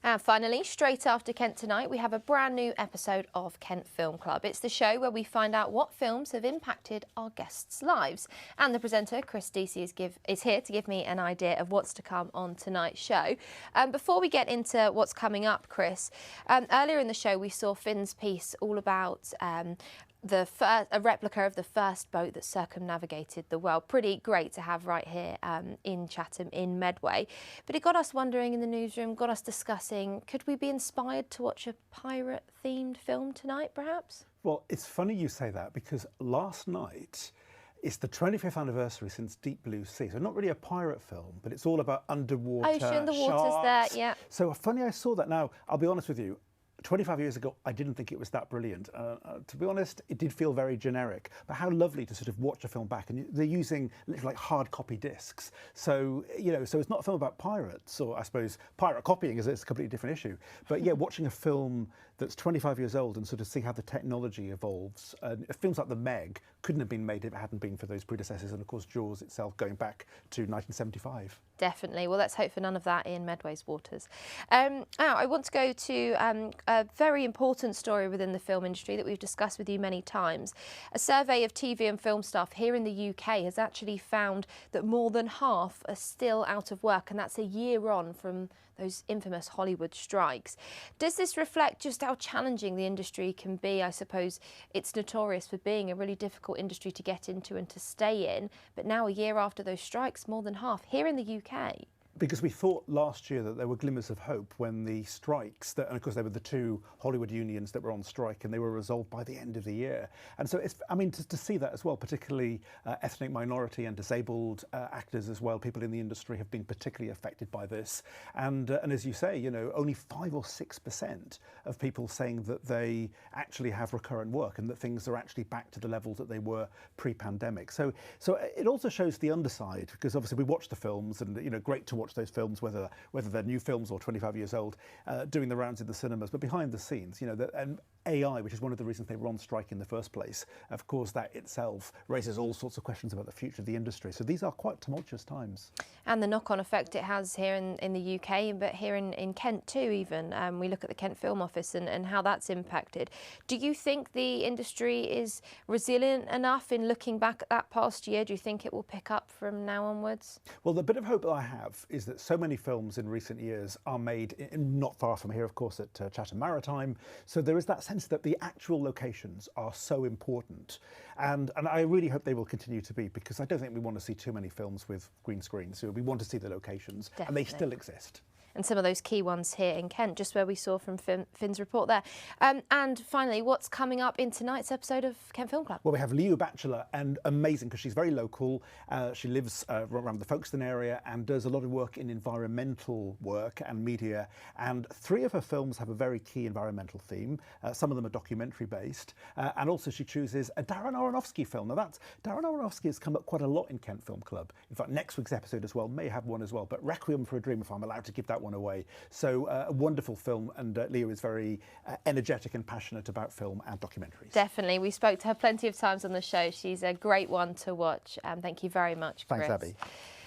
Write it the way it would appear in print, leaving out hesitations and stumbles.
And finally, straight after Kent Tonight, we have a brand new episode of Kent Film Club. It's the show where we find out what films have impacted our guests' lives. And the presenter, Deacy, is here to give me an idea of what's to come on tonight's show. Before we get into what's coming up, Chris, earlier in the show we saw Finn's piece all about a replica of the first boat that circumnavigated the world. Pretty great to have right here in Chatham, in Medway. But it got us wondering in the newsroom, got us discussing, could we be inspired to watch a pirate-themed film tonight, perhaps? Well, it's funny you say that, because last night it's the 25th anniversary since Deep Blue Sea. So not really a pirate film, but it's all about underwater ocean, the water's sharks. there, yeah. So funny I saw that. Now, I'll be honest with you, 25 years ago, I didn't think it was that brilliant. To be honest, it did feel very generic. But how lovely to sort of watch a film back, and they're using literally like hard copy discs. So so it's not a film about pirates, or I suppose pirate copying is a completely different issue. But yeah, watching a film that's 25 years old and sort of see how the technology evolves. Films like The Meg couldn't have been made if it hadn't been for those predecessors, and of course Jaws itself going back to 1975. Definitely. Well, let's hope for none of that in Medway's waters. Now, I want to go to a very important story within the film industry that we've discussed with you many times. A survey of TV and film staff here in the UK has actually found that more than half are still out of work, and that's a year on from those infamous Hollywood strikes. Does this reflect just how challenging the industry can be? I suppose it's notorious for being a really difficult industry to get into and to stay in, but now a year after those strikes, more than half here in the UK. Because we thought last year that there were glimmers of hope when the strikes, and of course there were the two Hollywood unions that were on strike, and they were resolved by the end of the year. And so it's, I mean, to see that as well, particularly ethnic minority and disabled actors as well, people in the industry have been particularly affected by this. And as you say, only 5 or 6% of people saying that they actually have recurrent work and that things are actually back to the levels that they were pre-pandemic. So it also shows the underside, because obviously we watch the films, and great to watch those films, whether they're new films or 25 years old, doing the rounds in the cinemas. But behind the scenes, and AI, which is one of the reasons they were on strike in the first place, of course, that itself raises all sorts of questions about the future of the industry. So these are quite tumultuous times. And the knock-on effect it has here in the UK, but here in Kent too, even. We look at the Kent Film Office and how that's impacted. Do you think the industry is resilient enough in looking back at that past year? Do you think it will pick up from now onwards? Well, the bit of hope that I have is that so many films in recent years are made not far from here, of course, at Chatham Maritime. So there is that sense that the actual locations are so important. And I really hope they will continue to be, because I don't think we want to see too many films with green screens. So we want to see the locations. Definitely. And they still exist. And some of those key ones here in Kent, just where we saw from Finn's report there. And finally, what's coming up in tonight's episode of Kent Film Club? Well, we have Leo Batchelor, and amazing, because she's very local. She lives around the Folkestone area and does a lot of work in environmental work and media. And 3 of her films have a very key environmental theme. Some of them are documentary based. And also she chooses a Darren Aronofsky film. Now Darren Aronofsky has come up quite a lot in Kent Film Club. In fact, next week's episode as well may have one as well. But Requiem for a Dream, if I'm allowed to give that one away. So a wonderful film, and Leo is very energetic and passionate about film and documentaries. Definitely. We spoke to her plenty of times on the show. She's a great one to watch. Thank you very much, Chris. Thanks, Abby.